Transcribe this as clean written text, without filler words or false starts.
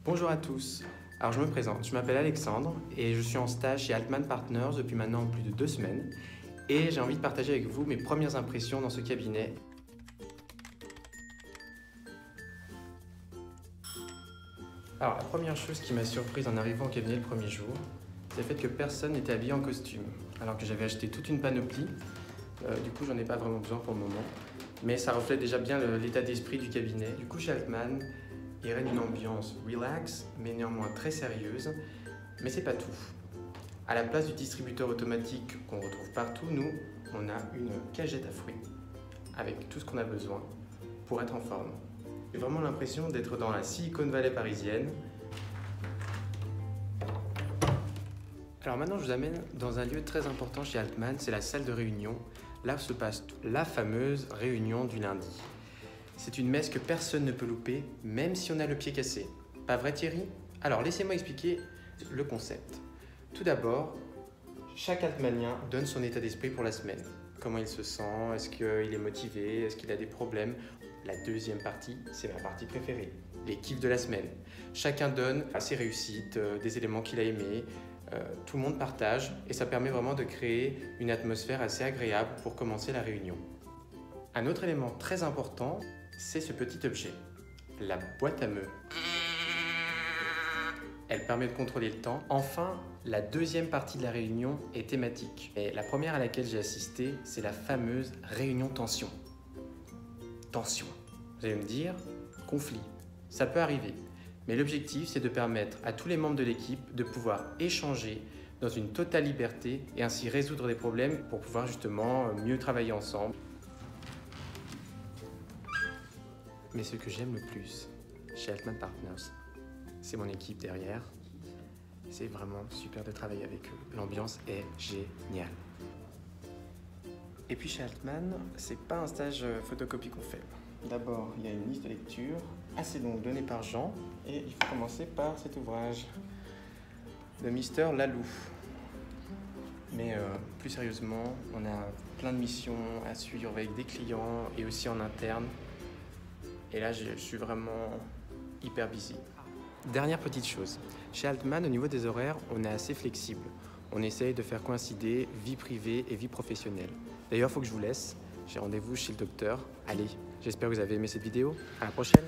Bonjour à tous, alors je me présente, je m'appelle Alexandre et je suis en stage chez Altman Partners depuis maintenant plus de 2 semaines et j'ai envie de partager avec vous mes premières impressions dans ce cabinet. Alors la première chose qui m'a surprise en arrivant au cabinet le premier jour, c'est le fait que personne n'était habillé en costume, alors que j'avais acheté toute une panoplie. Du coup j'en ai pas vraiment besoin pour le moment, mais ça reflète déjà bien l'état d'esprit du cabinet. Du coup chez Altman, il règne une ambiance relax, mais néanmoins très sérieuse. Mais c'est pas tout. À la place du distributeur automatique qu'on retrouve partout, nous, on a une cagette à fruits, avec tout ce qu'on a besoin pour être en forme. J'ai vraiment l'impression d'être dans la Silicon Valley parisienne. Alors maintenant, je vous amène dans un lieu très important chez Altman, c'est la salle de réunion. Là où se passe la fameuse réunion du lundi. C'est une messe que personne ne peut louper, même si on a le pied cassé. Pas vrai Thierry? Alors laissez-moi expliquer le concept. Tout d'abord, chaque Altmanien donne son état d'esprit pour la semaine. Comment il se sent, est-ce qu'il est motivé, est-ce qu'il a des problèmes. La deuxième partie, c'est ma partie préférée, les kiffs de la semaine. Chacun donne ses réussites, des éléments qu'il a aimés, tout le monde partage et ça permet vraiment de créer une atmosphère assez agréable pour commencer la réunion. Un autre élément très important, c'est ce petit objet, la boîte à meux. Elle permet de contrôler le temps. Enfin, la deuxième partie de la réunion est thématique. Et la première à laquelle j'ai assisté, c'est la fameuse réunion tension. Tension. Vous allez me dire, conflit. Ça peut arriver. Mais l'objectif, c'est de permettre à tous les membres de l'équipe de pouvoir échanger dans une totale liberté et ainsi résoudre des problèmes pour pouvoir justement mieux travailler ensemble. Mais ce que j'aime le plus chez Altman Partners, c'est mon équipe derrière. C'est vraiment super de travailler avec eux. L'ambiance est géniale. Et puis chez Altman, c'est pas un stage photocopie qu'on fait. D'abord, il y a une liste de lecture assez longue donnée par Jean. Et il faut commencer par cet ouvrage de Mister Lalou. Mais plus sérieusement, on a plein de missions à suivre avec des clients et aussi en interne. Et là, je suis vraiment hyper busy. Dernière petite chose, chez Altman, au niveau des horaires, on est assez flexible. On essaye de faire coïncider vie privée et vie professionnelle. D'ailleurs, il faut que je vous laisse. J'ai rendez-vous chez le docteur. Allez, j'espère que vous avez aimé cette vidéo. À la prochaine.